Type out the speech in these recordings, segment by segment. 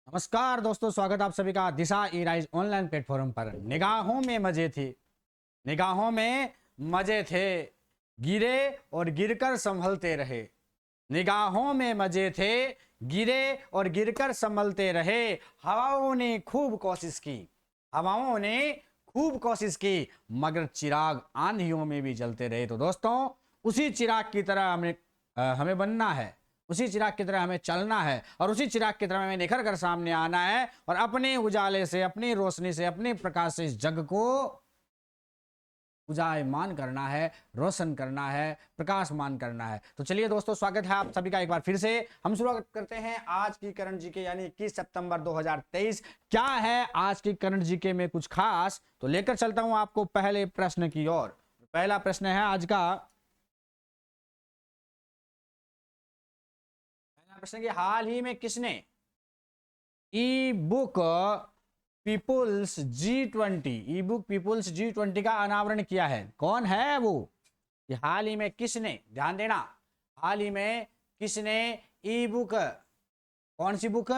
नमस्कार दोस्तों, स्वागत आप सभी का दिशा ई राइज ऑनलाइन प्लेटफॉर्म पर। निगाहों में मजे थे, निगाहों में मजे थे, गिरे और गिरकर संभलते रहे। निगाहों में मजे थे, गिरे और गिरकर संभलते रहे। हवाओं ने खूब कोशिश की, हवाओं ने खूब कोशिश की, मगर चिराग आंधियों में भी जलते रहे। तो दोस्तों, उसी चिराग की तरह हमें बनना है, उसी चिराग की तरह हमें चलना है और उसी चिराग की तरह हमें निखर कर सामने आना है और अपने उजाले से, अपनी रोशनी से, अपने प्रकाश से इस जग को उजायमान करना है, रोशन करना है, प्रकाशमान करना है। तो चलिए दोस्तों, स्वागत है आप सभी का एक बार फिर से। हम शुरुआत करते हैं आज की करंट जीके यानी 21 सितंबर 2023। क्या है आज की करंट जीके में कुछ खास, तो लेकर चलता हूं आपको पहले प्रश्न की ओर। पहला प्रश्न है आज का, प्रश्न की हाल ही में किसने ई बुक पीपुल्स G20 का अनावरण किया है? कौन है वो? कि हाल ही में किसने, ध्यान देना, हाल ही में किसने ई बुक, कौन सी बुक?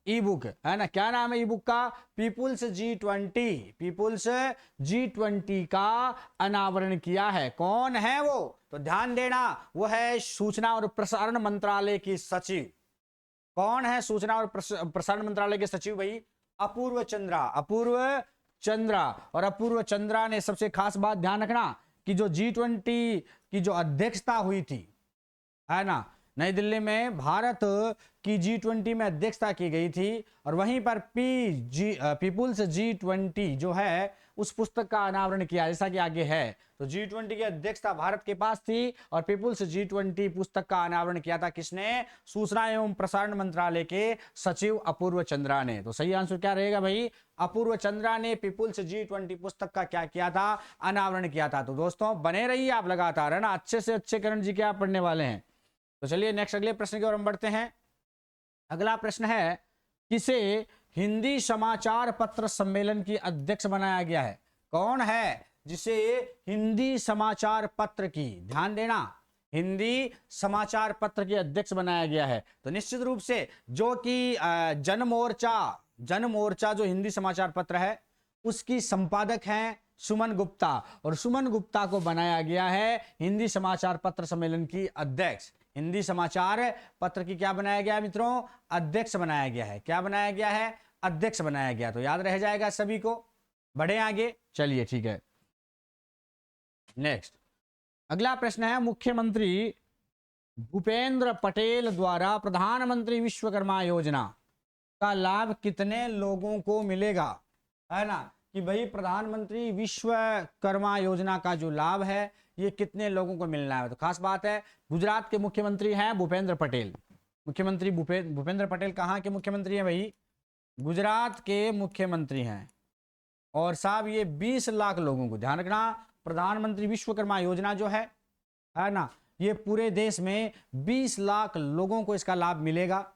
ई बुक है ना। क्या नाम है ई बुक का? पीपुल्स G20 का अनावरण किया है। कौन है वो? तो ध्यान देना, वो है सूचना और प्रसारण मंत्रालय की सचिव। कौन है सूचना और प्रसारण मंत्रालय के सचिव भाई? अपूर्व चंद्रा। अपूर्व चंद्रा। और अपूर्व चंद्रा ने, सबसे खास बात ध्यान रखना कि जो G20 की जो अध्यक्षता हुई थी, है ना, नई दिल्ली में भारत की G20 में अध्यक्षता की गई थी और वहीं पर पीपुल्स G20 जो है उस पुस्तक का अनावरण किया, जैसा कि आगे है। तो G20 की अध्यक्षता भारत के पास थी और पीपुल्स G20 पुस्तक का अनावरण किया था किसने? सूचना एवं प्रसारण मंत्रालय के सचिव अपूर्व चंद्रा ने। तो सही आंसर क्या रहेगा भाई? अपूर्व चंद्रा ने पीपुल्स G20 पुस्तक का क्या किया था? अनावरण किया था। तो दोस्तों बने रहिए आप लगातार, है ना, अच्छे से अच्छे करंट जी के आप पढ़ने वाले हैं। तो चलिए नेक्स्ट अगले प्रश्न की ओर हम बढ़ते हैं। अगला प्रश्न है, किसे हिंदी समाचार पत्र सम्मेलन की अध्यक्ष बनाया गया है? कौन है जिसे हिंदी समाचार पत्र की, ध्यान देना, हिंदी समाचार पत्र की अध्यक्ष बनाया गया है? तो निश्चित रूप से जो कि जन मोर्चा जो हिंदी समाचार पत्र है उसकी संपादक हैं सुमन गुप्ता, और सुमन गुप्ता को बनाया गया है हिंदी समाचार पत्र सम्मेलन की अध्यक्ष। हिंदी समाचार पत्र की क्या बनाया गया मित्रों? अध्यक्ष बनाया गया है। क्या बनाया गया है? अध्यक्ष बनाया गया। तो याद रह जाएगा सभी को। बढ़े आगे, चलिए ठीक है। नेक्स्ट अगला प्रश्न है, मुख्यमंत्री भूपेंद्र पटेल द्वारा प्रधानमंत्री विश्वकर्मा योजना का लाभ कितने लोगों को मिलेगा? है ना, कि भाई प्रधानमंत्री विश्वकर्मा योजना का जो लाभ है ये कितने लोगों को मिलना है? तो खास बात है, गुजरात के मुख्यमंत्री हैं भूपेंद्र पटेल। मुख्यमंत्री भूपेंद्र पटेल कहाँ के मुख्यमंत्री हैं भाई? गुजरात के मुख्यमंत्री हैं। और साहब ये 20 लाख लोगों को, ध्यान रखना, प्रधानमंत्री विश्वकर्मा योजना जो है ना, ये पूरे देश में 20 लाख लोगों को इसका लाभ मिलेगा,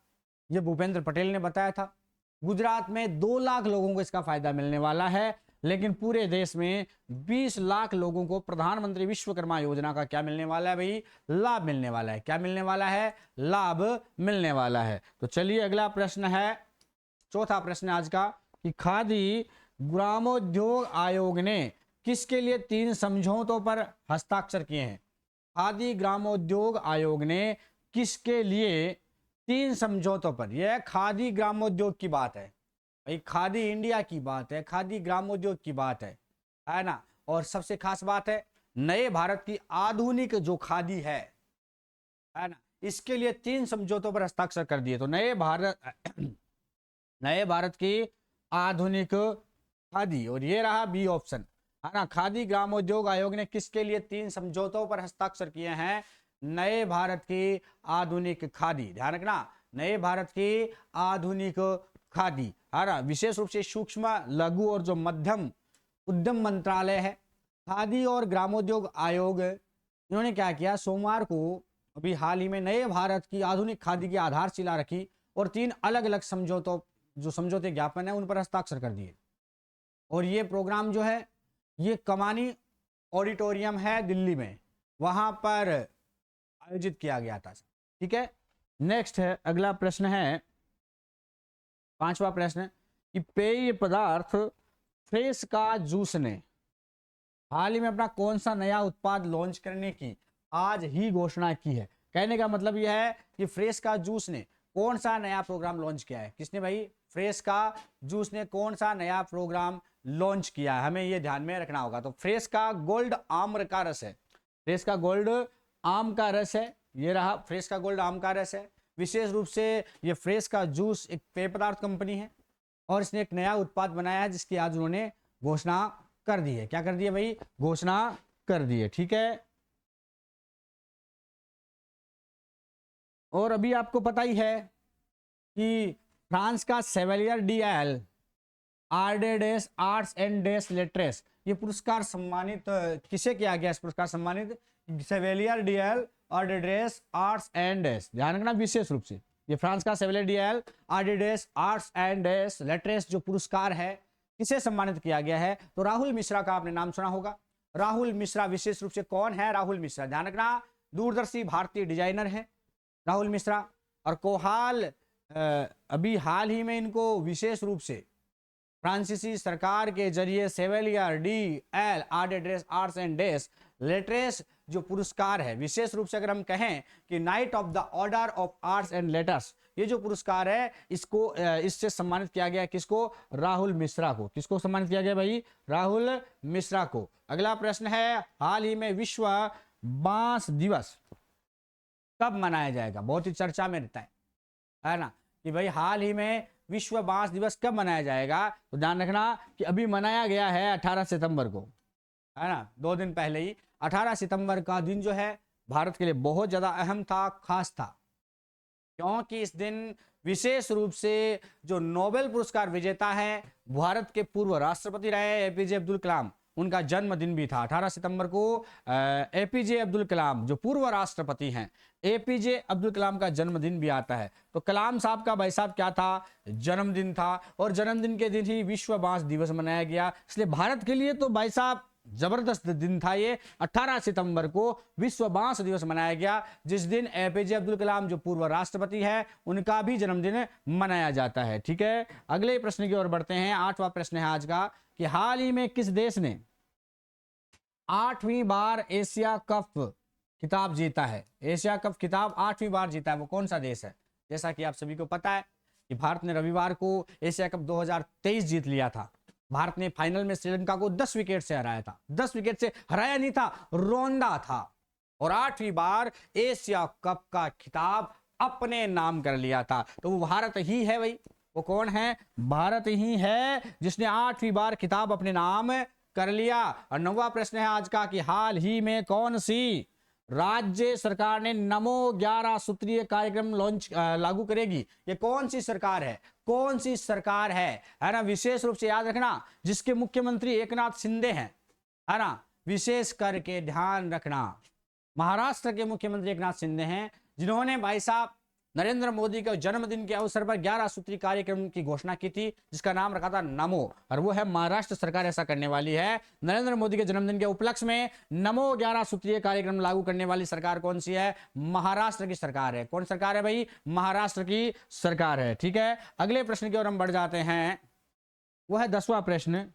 ये भूपेंद्र पटेल ने बताया था। गुजरात में 2 लाख लोगों को इसका फायदा मिलने वाला है, लेकिन पूरे देश में 20 लाख लोगों को प्रधानमंत्री विश्वकर्मा योजना का क्या मिलने वाला है भाई? लाभ मिलने वाला है। क्या मिलने वाला है? लाभ मिलने वाला है। तो चलिए अगला प्रश्न है, चौथा प्रश्न आज का, कि खादी ग्रामोद्योग आयोग ने किसके लिए 3 समझौतों पर हस्ताक्षर किए हैं? खादी ग्रामोद्योग आयोग ने किसके लिए 3 समझौतों पर, यह खादी ग्रामोद्योग की बात है भाई, खादी इंडिया की बात है, खादी ग्रामोद्योग की बात है ना। और सबसे खास बात है, नए भारत की आधुनिक जो खादी है ना, इसके लिए 3 समझौतों पर हस्ताक्षर कर दिए। तो नए भारत की आधुनिक खादी, और ये रहा बी ऑप्शन, है ना। खादी ग्रामोद्योग आयोग ने किसके लिए 3 समझौतों पर हस्ताक्षर किए हैं? नए भारत की आधुनिक खादी, ध्यान रखना, नए भारत की आधुनिक खादी, है ना। विशेष रूप से सूक्ष्म लघु और जो मध्यम उद्यम मंत्रालय है, खादी और ग्रामोद्योग आयोग, इन्होंने क्या किया, सोमवार को अभी हाल ही में नए भारत की आधुनिक खादी की आधारशिला रखी और 3 अलग अलग समझौते ज्ञापन है उन पर हस्ताक्षर कर दिए। और ये प्रोग्राम जो है ये कमानी ऑडिटोरियम है दिल्ली में, वहां पर आयोजित किया गया था। ठीक है। नेक्स्ट है, अगला प्रश्न है, 5वां प्रश्न कि पेय पदार्थ फ्रेश का जूस ने हाल ही में अपना कौन सा नया उत्पाद लॉन्च करने की आज ही घोषणा की है। कहने का मतलब यह है कि फ्रेश का जूस ने कौन सा नया प्रोग्राम लॉन्च किया है। किसने भाई? फ्रेश का जूस ने कौन सा नया प्रोग्राम लॉन्च किया है, हमें यह ध्यान में रखना होगा। तो फ्रेश का गोल्ड आम का रस है, फ्रेश का गोल्ड आम का रस है, ये रहा फ्रेश का गोल्ड आम का रस है। विशेष रूप से ये फ्रेश का जूस एक पेय पदार्थ कंपनी है और इसने एक नया उत्पाद बनाया है जिसकी आज उन्होंने घोषणा कर दी है। क्या कर दी है भाई? घोषणा कर दी है। ठीक है, और अभी आपको पता ही है कि फ्रांस का Chevalier de l Ordre des Arts and des Lettres ये पुरस्कार सम्मानित किसे किया गया? इस पुरस्कार सम्मानित Chevalier de l Ordre des Arts and des, ध्यान रखना विशेष रूप से ये फ्रांस का Chevalier de l Ordre des Arts and des Lettres जो पुरस्कार है किसे सम्मानित किया गया है? तो राहुल मिश्रा का आपने नाम सुना होगा। राहुल मिश्रा विशेष रूप से कौन है? राहुल मिश्रा, ध्यान रखना दूरदर्शी भारतीय डिजाइनर है राहुल मिश्रा। और कोहाल अभी हाल ही में इनको विशेष रूप से फ्रांसीसी सरकार के जरिए Chevalier de l Ordre des Arts and des Lettres जो पुरस्कार है, विशेष रूप से अगर हम कहें कि night of the order of arts and letters, ये जो पुरस्कार है इसको इससे सम्मानित किया गया किसको? राहुल मिश्रा को। किसको सम्मानित किया गया भाई? राहुल मिश्रा को। अगला प्रश्न है हाल ही में विश्व बांस दिवस कब मनाया जाएगा? बहुत ही चर्चा में रहता है ना कि भाई हाल ही में विश्व बांस दिवस कब मनाया जाएगा। तो ध्यान रखना कि अभी मनाया गया है 18 सितंबर को, है ना, 2 दिन पहले ही। 18 सितंबर का दिन जो है भारत के लिए बहुत ज्यादा अहम था, खास था, क्योंकि इस दिन विशेष रूप से जो नोबेल पुरस्कार विजेता है भारत के पूर्व राष्ट्रपति रहे एपीजे अब्दुल कलाम, उनका जन्मदिन भी था। 18 सितंबर को एपीजे अब्दुल कलाम जो पूर्व राष्ट्रपति हैं, एपीजे अब्दुल कलाम का जन्मदिन भी आता है। तो कलाम साहब का भाई साहब क्या था? जन्मदिन था, और जन्मदिन के दिन ही विश्व बांस दिवस मनाया गया। इसलिए भारत के लिए तो भाई साहब जबरदस्त दिन था ये। 18 सितंबर को विश्व बांस दिवस मनाया गया, जिस दिन एपीजे अब्दुल कलाम जो पूर्व राष्ट्रपति है उनका भी जन्मदिन मनाया जाता है। ठीक है, अगले प्रश्न की ओर बढ़ते हैं। 8वां प्रश्न है आज का कि हाल ही में किस देश ने 8वीं बार एशिया कप खिताब जीता है? एशिया कप खिताब 8वीं बार जीता है, वो कौन सा देश है? जैसा कि आप सभी को पता है कि भारत ने रविवार को एशिया कप 2023 जीत लिया था। भारत ने फाइनल में श्रीलंका को 10 विकेट से हराया था। 10 विकेट से हराया नहीं था, रौंदा था, और 8वीं बार एशिया कप का खिताब अपने नाम कर लिया था। तो वो भारत ही है भाई। वो कौन है? भारत ही है जिसने 8वीं बार खिताब अपने नाम कर लिया। और 9वां प्रश्न है आज का कि हाल ही में कौन सी राज्य सरकार ने नमो 11 सूत्रीय कार्यक्रम लागू करेगी? ये कौन सी सरकार है? कौन सी सरकार है ना? विशेष रूप से याद रखना जिसके मुख्यमंत्री एकनाथ शिंदे हैं, है ना, विशेष करके ध्यान रखना। महाराष्ट्र के मुख्यमंत्री एकनाथ शिंदे हैं, जिन्होंने भाई साहब नरेंद्र मोदी के जन्मदिन के अवसर पर 11 सूत्री कार्यक्रम की घोषणा की थी, जिसका नाम रखा था नमो। और वो है महाराष्ट्र सरकार ऐसा करने वाली है। नरेंद्र मोदी के जन्मदिन के उपलक्ष्य में नमो 11 सूत्रीय कार्यक्रम लागू करने वाली सरकार कौन सी है? महाराष्ट्र की सरकार है। कौन सरकार है भाई? महाराष्ट्र की सरकार है। ठीक है, अगले प्रश्न की ओर हम बढ़ जाते हैं। वो है 10वां प्रश्न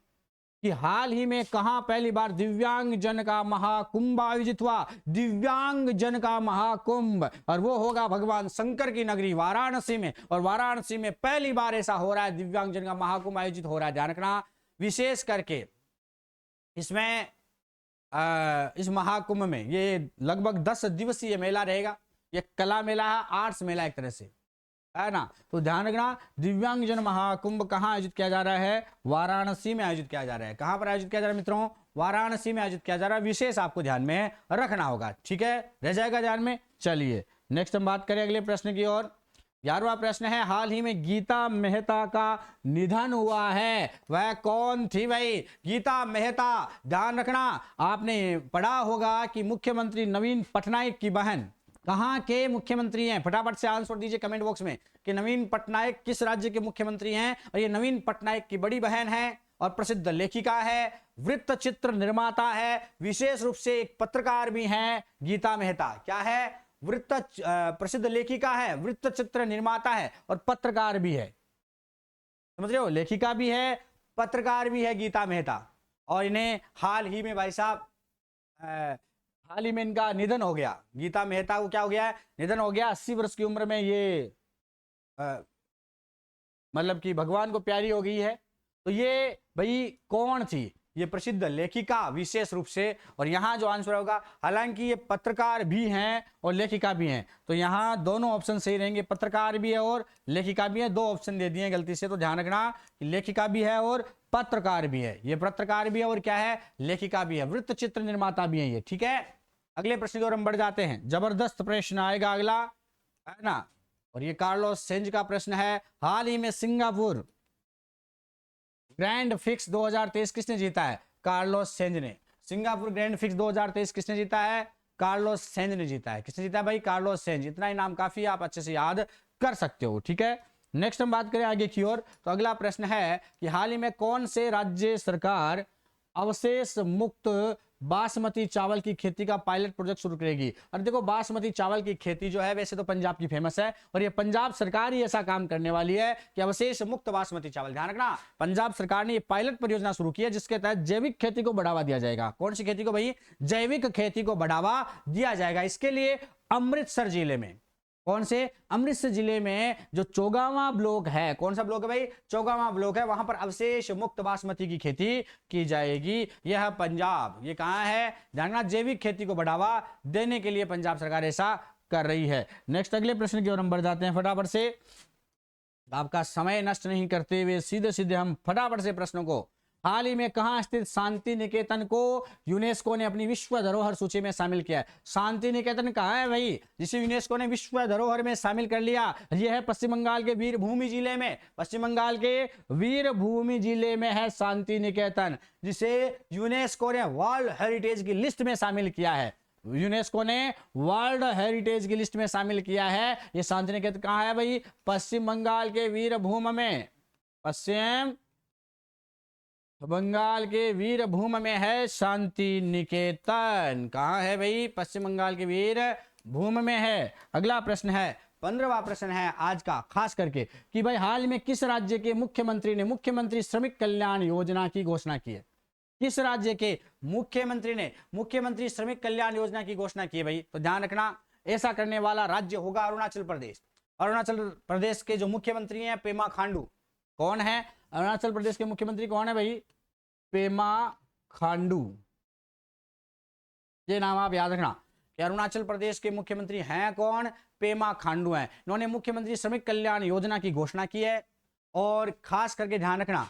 कि हाल ही में कहां पहली बार दिव्यांग जन का महाकुंभ आयोजित हुआ? दिव्यांग जन का महाकुंभ, और वो होगा भगवान शंकर की नगरी वाराणसी में। और वाराणसी में पहली बार ऐसा हो रहा है, दिव्यांग जन का महाकुंभ आयोजित हो रहा है। ध्यान रखना विशेष करके इसमें इस महाकुंभ में ये लगभग 10 दिवसीय मेला रहेगा। ये कला मेला है, आर्ट्स मेला एक तरह से, है ना। तो ध्यान रखना दिव्यांगजन महाकुंभ कहां आयोजित किया जा रहा है? वाराणसी में आयोजित किया जा रहा है। कहां पर आयोजित किया जा रहा है मित्रों? वाराणसी में आयोजित किया जा रहा है। विशेष आपको ध्यान में रखना होगा। ठीक है, रह जाएगा ध्यान में। चलिए नेक्स्ट हम बात करें अगले प्रश्न की ओर। 11वां प्रश्न है हाल ही में गीता मेहता का निधन हुआ है, वह कौन थी भाई? गीता मेहता, ध्यान रखना आपने पढ़ा होगा कि मुख्यमंत्री नवीन पटनायक की बहन कहां के मुख्यमंत्री हैं? फटाफट से आंसर दीजिए कमेंट बॉक्स में कि नवीन पटनायक किस राज्य के मुख्यमंत्री हैं। और ये नवीन पटनायक की बड़ी बहन है और प्रसिद्ध लेखिका है, वृत्त चित्र निर्माता है, विशेष रूप से एक पत्रकार भी हैं गीता मेहता। क्या है? प्रसिद्ध लेखिका है, वृत्त चित्र निर्माता है और पत्रकार भी है। समझ रहे हो, लेखिका भी है, पत्रकार भी है गीता मेहता। और इन्हें हाल ही में भाई साहब हाल ही में इनका निधन हो गया। गीता मेहता को क्या हो गया है, निधन हो गया। 80 वर्ष की उम्र में ये मतलब कि भगवान को प्यारी हो गई है। तो ये भाई कौन थी, ये प्रसिद्ध लेखिका विशेष रूप से। और यहां जो आंसर होगा, हालांकि ये पत्रकार भी हैं और लेखिका भी हैं, तो यहां दोनों ऑप्शन सही रहेंगे, पत्रकार भी है और लेखिका भी है। दो ऑप्शन दे दिए गलती से, तो ध्यान रखना कि लेखिका भी है और पत्रकार भी है। ये पत्रकार भी है और क्या है, लेखिका भी है, वृत्त चित्र निर्माता भी है ये। ठीक है, अगले प्रश्न की ओर हम बढ़ जाते हैं। जबरदस्त प्रश्न आएगा अगला, है ना। और ये कार्लोस सेंज का प्रश्न है। हाल ही में सिंगापुर ग्रैंड फिक्स 2023 किसने जीता है, कार्लोस सेंज ने। सिंगापुर ग्रैंड फिक्स 2023 किसने जीता है, कार्लोस सेंज ने जीता है। किसने जीता है भाई, कार्लोस सेंज। इतना ही नाम काफी है, आप अच्छे से याद कर सकते हो। ठीक है, नेक्स्ट हम बात करें आगे की ओर। तो अगला प्रश्न है कि हाल ही में कौन से राज्य सरकार अवशेष मुक्त बासमती चावल की खेती का पायलट प्रोजेक्ट शुरू करेगी। और देखो, बासमती चावल की खेती जो है वैसे तो पंजाब की फेमस है, और ये पंजाब सरकार ही ऐसा काम करने वाली है कि अवशेष मुक्त बासमती चावल। ध्यान रखना, पंजाब सरकार ने ये पायलट परियोजना शुरू की है, जिसके तहत जैविक खेती को बढ़ावा दिया जाएगा। कौन सी खेती को भाई, जैविक खेती को बढ़ावा दिया जाएगा। इसके लिए अमृतसर जिले में, कौन से, अमृतसर जिले में जो चौगावा ब्लॉक है, कौन सा ब्लॉक है भाई, चौगावा ब्लॉक है, वहां पर अवशेष मुक्त बासमती की खेती की जाएगी। यह पंजाब, ये कहां है, ध्यान, जैविक खेती को बढ़ावा देने के लिए पंजाब सरकार ऐसा कर रही है। नेक्स्ट अगले प्रश्न की ओर हम बढ़ जाते हैं फटाफट से। आपका समय नष्ट नहीं करते हुए सीधे सीधे हम फटाफट से प्रश्नों को, हाल ही में कहां स्थित शांति निकेतन को यूनेस्को ने अपनी विश्व धरोहर सूची में शामिल किया है। शांति निकेतन कहां है भाई, जिसे यूनेस्को ने विश्व धरोहर में शामिल कर लिया। यह है पश्चिम बंगाल के वीरभूमि जिले में, पश्चिम बंगाल के वीरभूमि जिले में है शांति निकेतन, जिसे यूनेस्को ने वर्ल्ड हेरिटेज की लिस्ट में शामिल किया है। यूनेस्को ने वर्ल्ड हेरिटेज की लिस्ट में शामिल किया है। ये शांति निकेतन कहां है भाई, पश्चिम बंगाल के वीरभूमि में, पश्चिम बंगाल के वीरभूमि में है शांति निकेतन। कहां है भाई, पश्चिम बंगाल के वीरभूमि में है। अगला प्रश्न है, 15वां प्रश्न है आज का, खास करके कि भाई हाल में किस राज्य के मुख्यमंत्री ने मुख्यमंत्री श्रमिक कल्याण योजना की घोषणा की है। किस राज्य के मुख्यमंत्री ने मुख्यमंत्री श्रमिक कल्याण योजना की घोषणा की है भाई, तो ध्यान रखना, ऐसा करने वाला राज्य होगा अरुणाचल प्रदेश। अरुणाचल प्रदेश के जो मुख्यमंत्री हैं पेमा खांडू। कौन है अरुणाचल प्रदेश के मुख्यमंत्री, कौन है भाई, पेमा खांडू। ये नाम आप याद रखना कि अरुणाचल प्रदेश के मुख्यमंत्री हैं कौन, पेमा खांडू हैं। इन्होंने मुख्यमंत्री श्रमिक कल्याण योजना की घोषणा की है। और खास करके ध्यान रखना,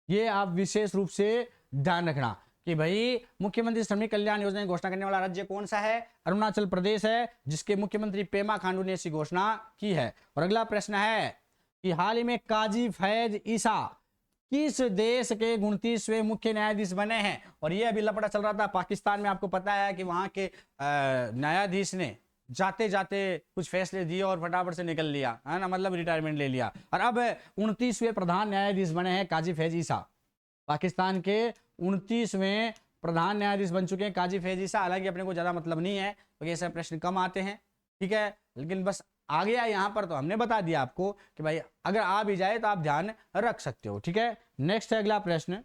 ये आप विशेष रूप से ध्यान रखना कि भाई मुख्यमंत्री श्रमिक कल्याण योजना की घोषणा करने वाला राज्य कौन सा है, अरुणाचल प्रदेश है, जिसके मुख्यमंत्री पेमा खांडू ने इसकी घोषणा की है। और अगला प्रश्न है कि हाल ही में काजी फैज ईसा किस देश के 29वें मुख्य न्यायाधीश बने हैं। और ये अभी लफड़ा चल रहा था पाकिस्तान में, आपको पता है कि वहां के न्यायाधीश ने जाते जाते कुछ फैसले दिए और फटाफट से निकल लिया, है ना, मतलब रिटायरमेंट ले लिया। और अब 29वें प्रधान न्यायाधीश बने हैं काजी फैज ईसा। पाकिस्तान के 29वें प्रधान न्यायाधीश बन चुके हैं काजी फैज ईसा। हालांकि अपने को ज्यादा मतलब नहीं है क्योंकि ऐसे प्रश्न कम आते हैं, ठीक है, लेकिन बस आ गया यहाँ पर तो हमने बता दिया आपको कि भाई अगर आ भी जाए तो आप ध्यान रख सकते हो। ठीक है, नेक्स्ट है अगला प्रश्न,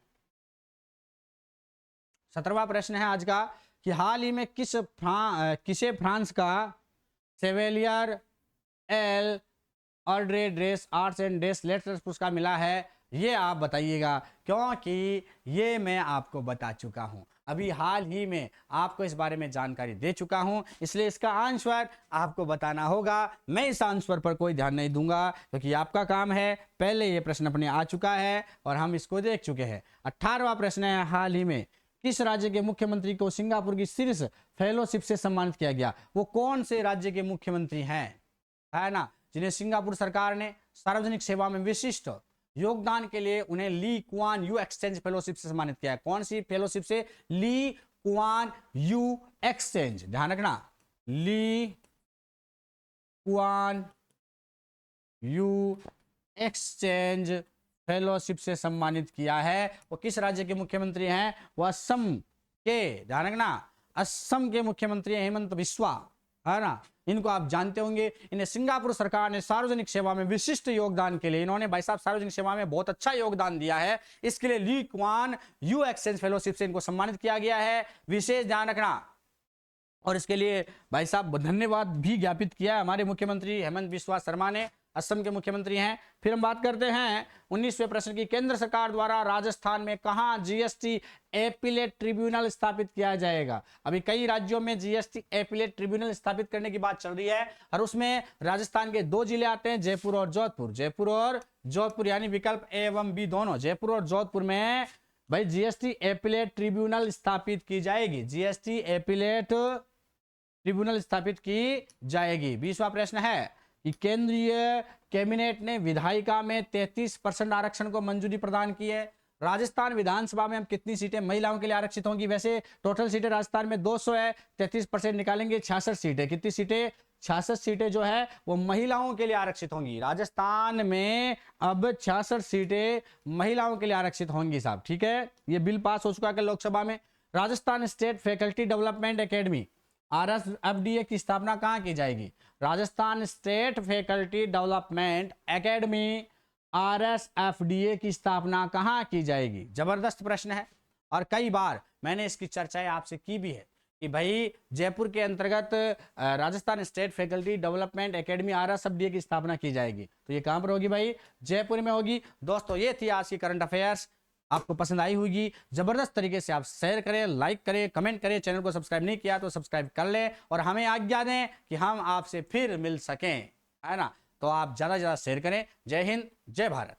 17वां प्रश्न है आज का कि हाल ही में किसे फ्रांस का Chevalier l Ordre des Arts and des Letters पुरस्कार मिला है, ये आप बताइएगा, क्योंकि ये मैं आपको बता चुका हूं, अभी हाल ही में आपको इस बारे में जानकारी दे चुका हूं, इसलिए इसका आंसर आपको बताना होगा। मैं इस आंसर पर कोई ध्यान नहीं दूंगा क्योंकि आपका काम है, पहले ये प्रश्न अपने आ चुका है और हम इसको देख चुके हैं। 18वां प्रश्न है, हाल ही में किस राज्य के मुख्यमंत्री को सिंगापुर की शीर्ष फेलोशिप से सम्मानित किया गया। वो कौन से राज्य के मुख्यमंत्री हैं, है ना, जिन्हें सिंगापुर सरकार ने सार्वजनिक सेवा में विशिष्ट योगदान के लिए उन्हें Lee Kuan Yew exchange fellowship से सम्मानित किया है। कौन सी फेलोशिप से, ली कुआन यू एक्सचेंज, ध्यान रखना, Lee Kuan Yew exchange fellowship से सम्मानित किया है। वो किस राज्य के मुख्यमंत्री हैं, वो असम के, ध्यान रखना, असम के मुख्यमंत्री हेमंत बिस्वा, है ना, इनको आप जानते होंगे। इन्हें सिंगापुर सरकार ने सार्वजनिक सेवा में विशिष्ट योगदान के लिए, इन्होंने भाई साहब सार्वजनिक सेवा में बहुत अच्छा योगदान दिया है, इसके लिए Lee Kuan Yew exchange fellowship से इनको सम्मानित किया गया है। विशेष ध्यान रखना, और इसके लिए भाई साहब धन्यवाद भी ज्ञापित किया है हमारे मुख्यमंत्री हेमंत बिस्वा शर्मा ने, असम के मुख्यमंत्री हैं। फिर हम बात करते हैं 19वें प्रश्न की। केंद्र सरकार द्वारा राजस्थान में कहां जीएसटी एपीलेट ट्रिब्यूनल स्थापित किया जाएगा? अभी कई राज्यों में जीएसटी एपीलेट ट्रिब्यूनल स्थापित करने की बात चल रही है, और उसमें राजस्थान के 2 जिले आते हैं, जयपुर और जोधपुर। जयपुर और जोधपुर यानी विकल्प ए एवं बी दोनों, जयपुर और जोधपुर में भाई जीएसटी एपीलेट ट्रिब्यूनल स्थापित की जाएगी। जीएसटी एपीलेट ट्रिब्यूनल स्थापित की जाएगी। 20वां प्रश्न है कि केंद्रीय कैबिनेट ने विधायिका में 33% आरक्षण को मंजूरी प्रदान की है। राजस्थान विधानसभा में हम कितनी सीटें महिलाओं के लिए आरक्षित होंगी? वैसे टोटल सीटें राजस्थान में 200 है, 33% निकालेंगे 66 सीटें। कितनी सीटें? 66 सीटें जो है वो महिलाओं के लिए आरक्षित होंगी। राजस्थान में अब 66 सीटें महिलाओं के लिए आरक्षित होंगी साहब, ठीक है। ये बिल पास हो चुका है लोकसभा में। Rajasthan state faculty development academy RSFDA की स्थापना कहाँ की जाएगी? Rajasthan state faculty development academy RSFDA की स्थापना कहाँ की जाएगी? जबरदस्त प्रश्न है, और कई बार मैंने इसकी चर्चाएं आपसे की भी है कि भाई जयपुर के अंतर्गत Rajasthan state faculty development academy RSFDA की स्थापना की जाएगी। तो ये कहां पर होगी भाई? जयपुर में होगी। दोस्तों ये थी आज की करंट अफेयर्स, आपको पसंद आई होगी। जबरदस्त तरीके से आप शेयर करें, लाइक करें, कमेंट करें। चैनल को सब्सक्राइब नहीं किया तो सब्सक्राइब कर लें, और हमें आज्ञा दें कि हम आपसे फिर मिल सकें, है ना। तो आप ज्यादा से ज्यादा शेयर करें। जय हिंद, जय भारत।